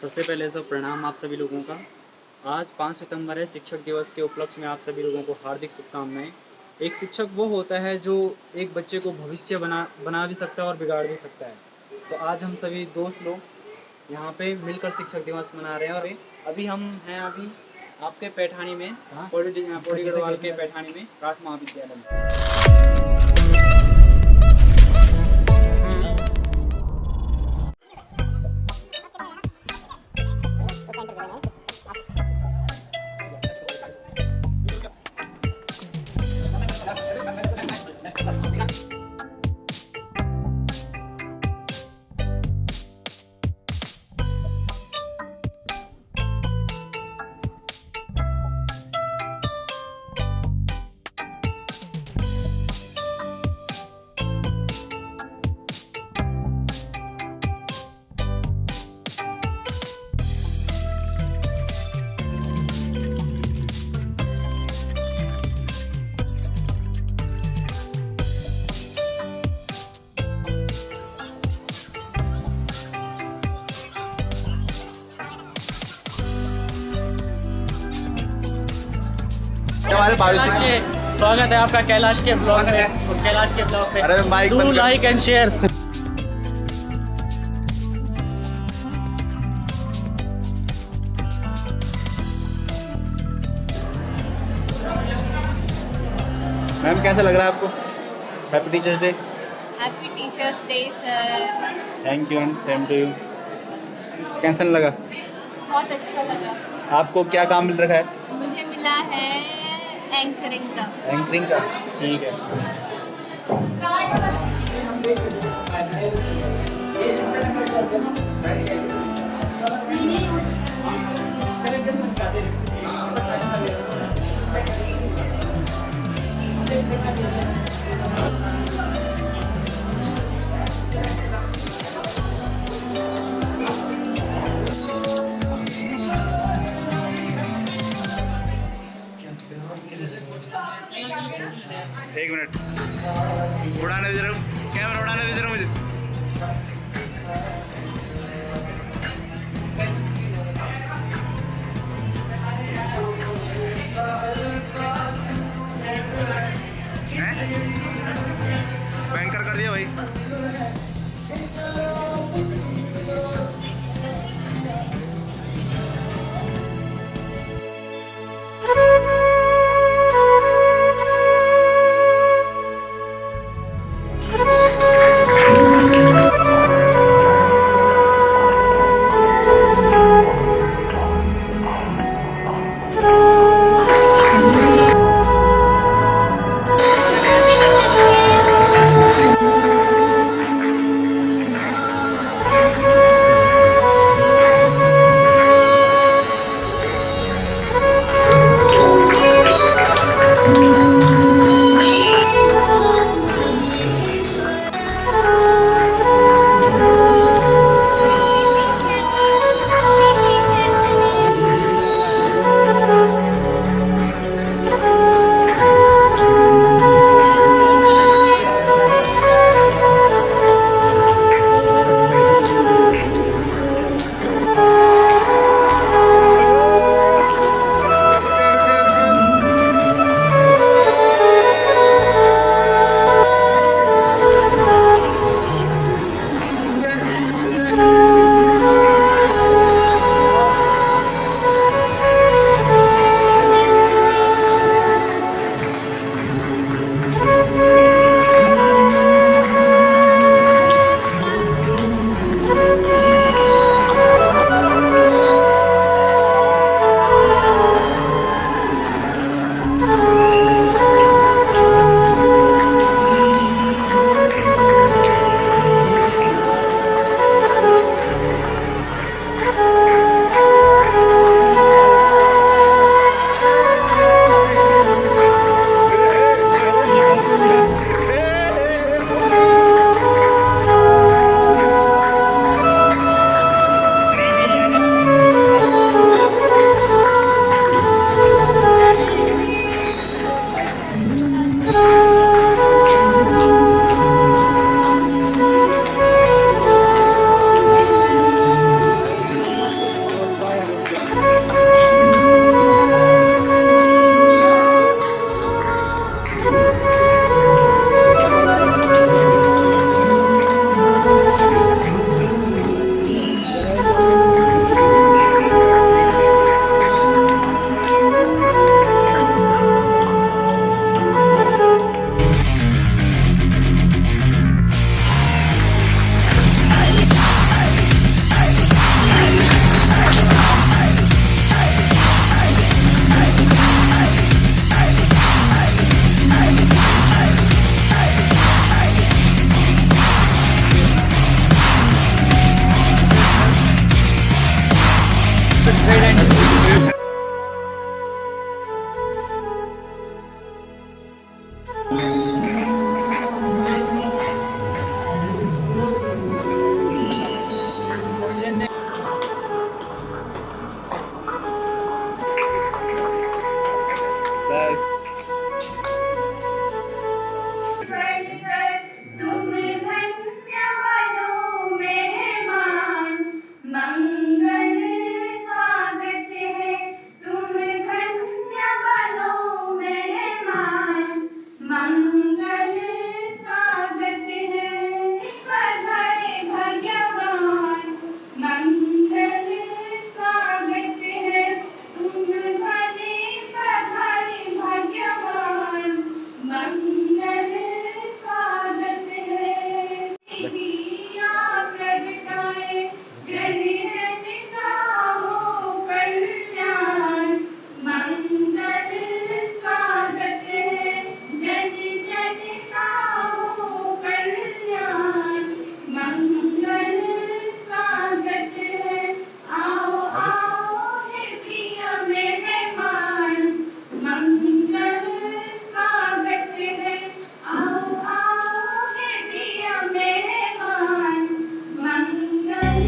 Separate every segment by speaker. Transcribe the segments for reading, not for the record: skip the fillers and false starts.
Speaker 1: सबसे पहले तो प्रणाम आप सभी लोगों का। आज 5 सितंबर है, शिक्षक दिवस के उपलक्ष्य में आप सभी लोगों को हार्दिक शुभकामनाएं। एक शिक्षक वो होता है जो एक बच्चे को भविष्य बना भी सकता है और बिगाड़ भी सकता है। तो आज हम सभी दोस्त लोग यहाँ पे मिलकर शिक्षक दिवस मना रहे हैं। और अभी हम हैं आपके पैठानी में, पौड़ी गढ़वाल के पैठानी में, राठ महाविद्यालय में।
Speaker 2: स्वागत है आपका कैलाश के ब्लॉग में। कैलाश के ब्लॉग पे
Speaker 3: अरे माइक
Speaker 2: do like and share.
Speaker 3: Ma'am कैसा लग रहा है आपको? Happy teachers day.
Speaker 4: Happy teachers day sir.
Speaker 3: Thank you and same to you. कैसा लगा?
Speaker 4: बहुत अच्छा लगा।
Speaker 3: आपको क्या काम मिल रखा है?
Speaker 4: मुझे मिला है एंकरिंग का।
Speaker 3: एंकरिंग का, ठीक है। एक मिनट, उड़ाने दे रहा हूँ, कैमरा उड़ाने दे रहा हूँ मुझे। बैंकर कर दिया भाई।
Speaker 2: Trident.
Speaker 5: तुम धन्य बनो मेहमान, मंगल स्वागत है। तुम धन्य बनो मेहमान, मंगल स्वागत है। पधारे भगवान, मंगल स्वागत है। तुम भले पधारे भगवान, मंगल स्वागत है। दिया प्रगटाए जन जन का हो कल्याण, मंगल स्वागत है। जन जन का हो कल्याण, मंगल स्वागत है। आओ आओ हे प्रिय मेहमान, मंगल स्वागत है। आओ आओ हे प्रिय मेहमान, मंगल।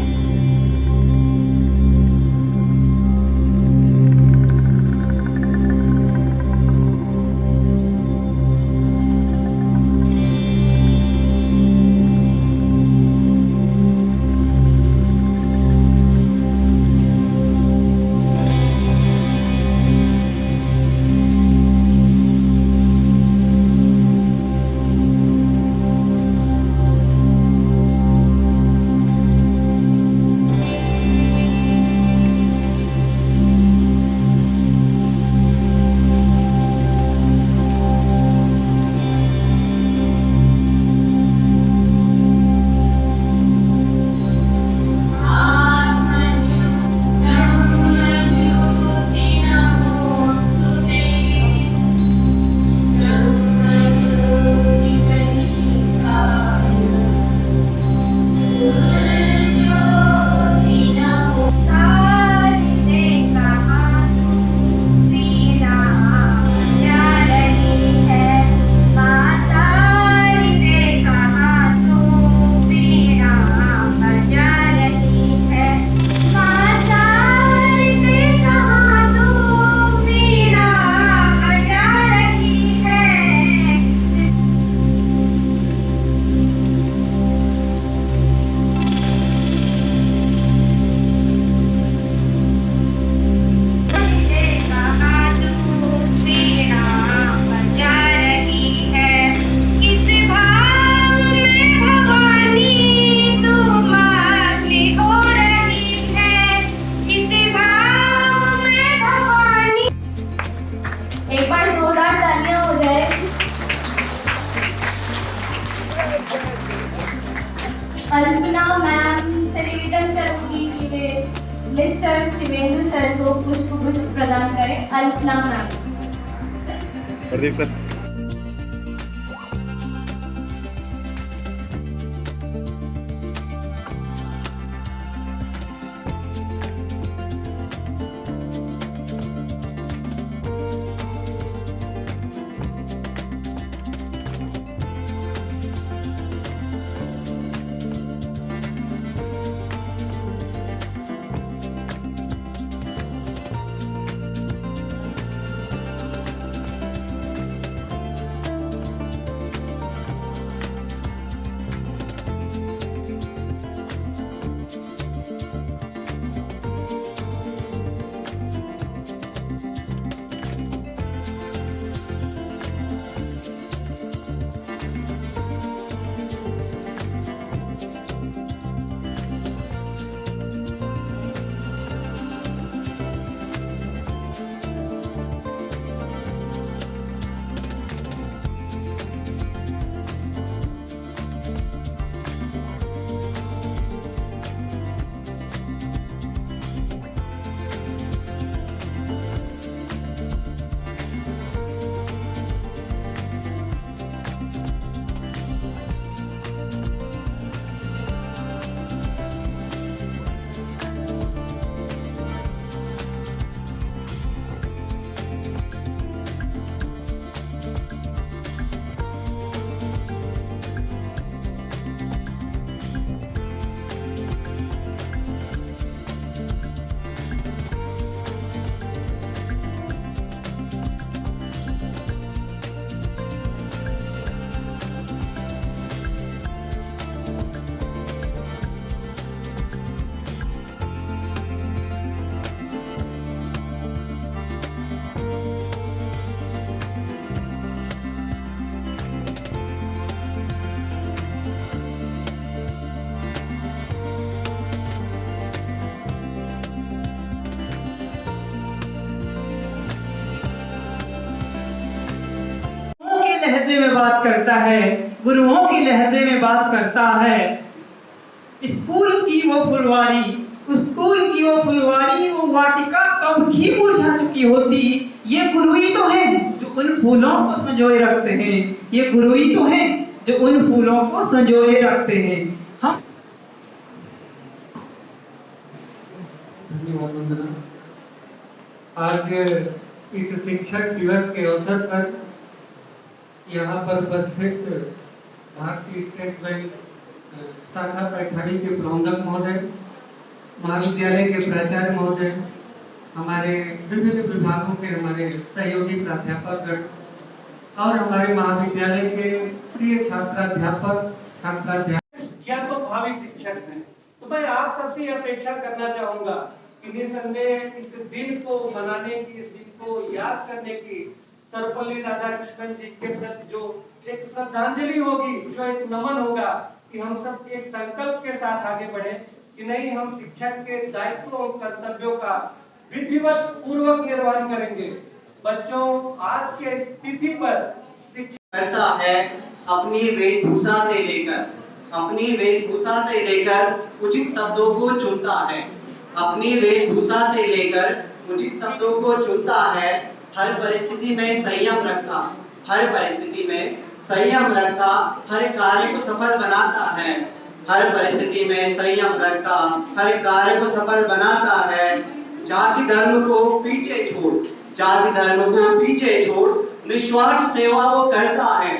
Speaker 5: एक बार जोरदार तालियां हो जाए। अल्पना मैम से निवेदन करूंगी कि वे मिस्टर शिवेंद्र सर को पुष्पगुच्छ प्रदान करें। अल्पना मैम।
Speaker 3: प्रदीप सर।
Speaker 6: लहजे में बात करता है, गुरुओं की लहजे में बात करता है। स्कूल की वो फुलवारी, वो वाटिका कब की मुरझा चुकी होती। ये गुरु ही तो हैं जो उन फूलों को संजोए रखते हैं, ये गुरु ही तो हैं जो उन फूलों को संजोए रखते हैं। हम
Speaker 7: धन्यवाद वंदना। आज इस शिक्षक दिवस के अवसर पर यहाँ पर उपस्थित भारतीय स्टेट बैंक शाखा पैठाड़ी के प्रबंधक महोदय, महाविद्यालय के प्राचार्य महोदय, हमारे विभिन्न विभागों के हमारे सहयोगी प्राध्यापकगण और हमारे महाविद्यालय के प्रिय छात्राध्यापक या तो भावी शिक्षक हैं, तो मैं आप सबसे ये अपेक्षा करना चाहूंगा कि निसंदेह इस दिन को मनाने की, इस दिन को याद करने की सर्वपल्ली राधाकृष्णन जी के प्रति जो एक श्रद्धांजलि होगी, जो एक नमन होगा कि हम सब एक संकल्प के साथ आगे बढ़े कि नहीं, हम शिक्षक के दायित्व और कर्तव्यों का विधिवत पूर्वक निर्वहन करेंगे। बच्चों, आज के इस तिथि पर शिक्षक
Speaker 8: करता है अपनी वेशभूषा से लेकर उचित शब्दों को चुनता है, अपनी वेशभूषा से लेकर उचित शब्दों को चुनता है। हर परिस्थिति में संयम रखता, हर परिस्थिति में संयम रखता, हर कार्य को सफल बनाता है, हर परिस्थिति में संयम रखता, हर कार्य को सफल बनाता है। जाति धर्म को पीछे छोड़, जाति धर्म को पीछे छोड़ निस्वार्थ सेवा वो करता है,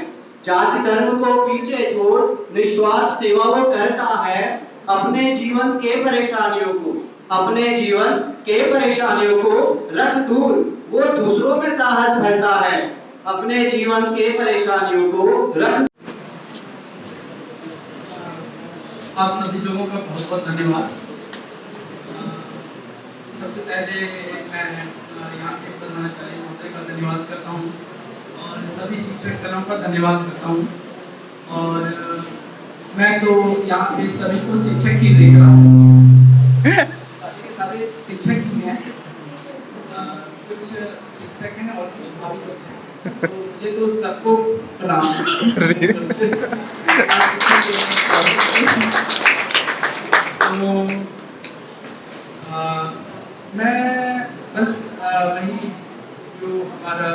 Speaker 8: जाति धर्म को पीछे छोड़ निस्वार्थ सेवा वो करता है। अपने जीवन के परेशानियों को रख दूर, वो दूसरों में साहस भरता है, अपने जीवन के परेशानियों को रख।
Speaker 9: आप सभी लोगों का बहुत बहुत धन्यवाद। सबसे पहले मैं यहाँ के प्रधानाचार्य महोदय का धन्यवाद करता हूँ और सभी शिक्षक गणों का धन्यवाद करता हूँ। और मैं तो यहाँ पे सभी को शिक्षक ही देख रहा हूँ, सारे शिक्षक ही हैं, कुछ शिक्षक हैं और कुछ भावी शिक्षक हैं, तो मुझे तो सबको प्रणाम। तो मैं बस वही जो हमारा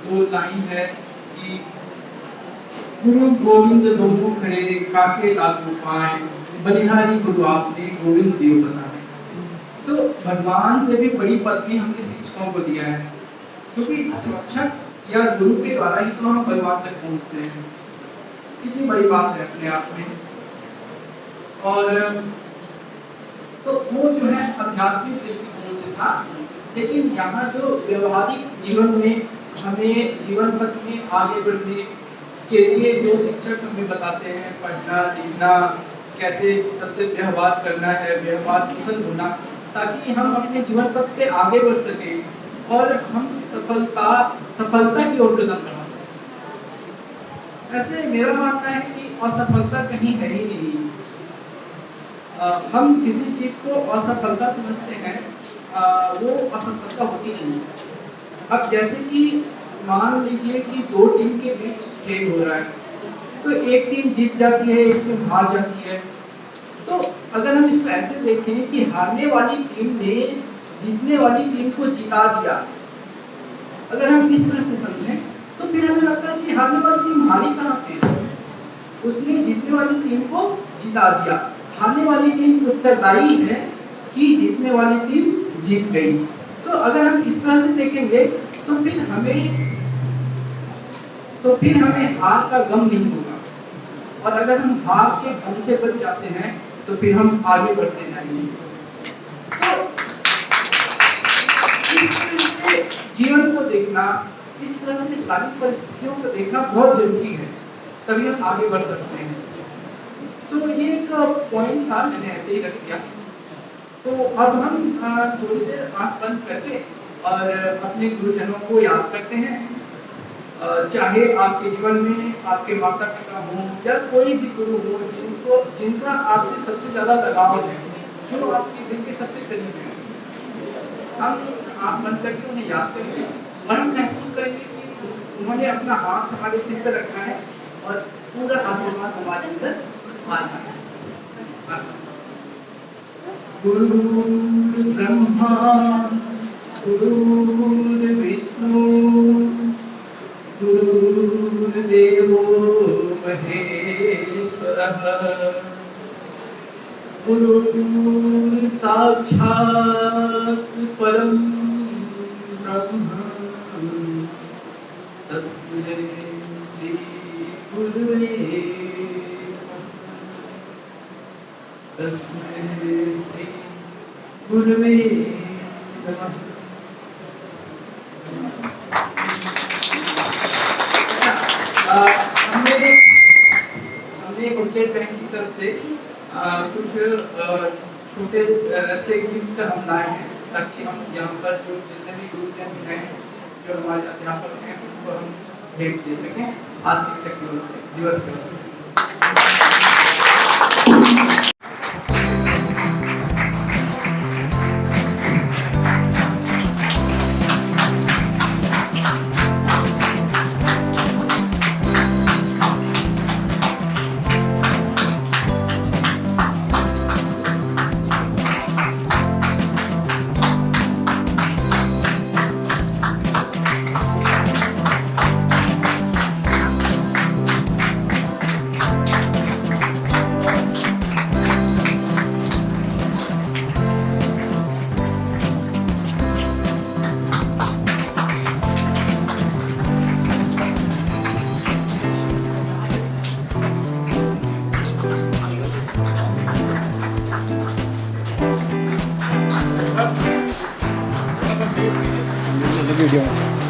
Speaker 9: दो लाइन है कि गुरु गोविंद दोनों खड़े काके लागू पाए, बलिहारी गुरु आपने गोविंद देव बनाए। तो भगवान से भी बड़ी पदवी हमने शिक्षकों को दिया है, क्योंकि शिक्षक या गुरु के द्वारा ही तो हम भगवान तक पहुंचते हैं। कितनी बड़ी बात है अपने आप में। और तो वो जो है आध्यात्मिक दृष्टिकोण से था, लेकिन यहाँ जो व्यवहारिक जीवन में हमें जीवन पथ में आगे बढ़ने के लिए जो शिक्षक हमें बताते हैं, पढ़ना लिखना, कैसे सबसे व्यवहार करना है, व्यवहार कुशल होना, ताकि हम अपने जीवन पथ पे आगे बढ़ सकें और हम सफलता की ओर कदम बढ़ा सकें। ऐसे मेरा मानना है कि असफलता कहीं है ही नहीं। हम किसी चीज को असफलता समझते हैं, वो असफलता होती नहीं। अब जैसे कि मान लीजिए कि दो टीम के बीच खेल हो रहा है, तो एक टीम जीत जाती है, एक टीम हार जाती है। तो अगर हम इसको ऐसे देखें कि हारने वाली टीम ने जीतने वाली टीम को जिता दिया, अगर हम इस तरह से समझें तो फिर हमें लगता है कि हारने वाली टीम हारी कहाँ पे, उसने जीतने वाली टीम को जिता दिया। हारने वाली टीम उत्तरदायी है कि जीतने वाली टीम जीत गई। तो अगर हम इस तरह से देखेंगे तो फिर हमें हार का गम नहीं होगा, और अगर हम हार के गम से बच जाते हैं तो फिर हम आगे बढ़ते जाएंगे। तो इस तरह से जीवन को देखना, इस तरह से सारी परिस्थितियों को देखना बहुत जरूरी है, तभी हम आगे बढ़ सकते हैं। तो ये एक पॉइंट था, मैंने ऐसे ही रख दिया। तो अब हम थोड़ी देर आंख बंद करके और अपने गुरुजनों को याद करते हैं। चाहे आपके जीवन में आपके माता पिता हों या कोई भी गुरु हो जिनका आपसे सबसे ज्यादा लगाव है, जो आपके दिल के सबसे करीब है, हम आंख बंद करके उन्हें याद करेंगे और हम महसूस करेंगे कि उन्होंने अपना हाथ हमारे सिर पर रखा है और पूरा आशीर्वाद हमारे अंदर आ रहा है। गुरु ब्रह्मा गुरु विष्णु गुरुर्देवो महेश्वरः गुरु साक्षात् परम ब्रह्म तस्मै श्री गुरुवे तस्मै श्री गुरुवे नमः। हमने स्टेट बैंक की तरफ से कुछ छोटे से गिफ्ट हम लाए हैं ताकि हम यहाँ पर जो जितने भी गुरुजन हैं जो हमारे अध्यापक हैं उनको हम भेंट दे सकें आज शिक्षक दिवस के
Speaker 1: वीडियो में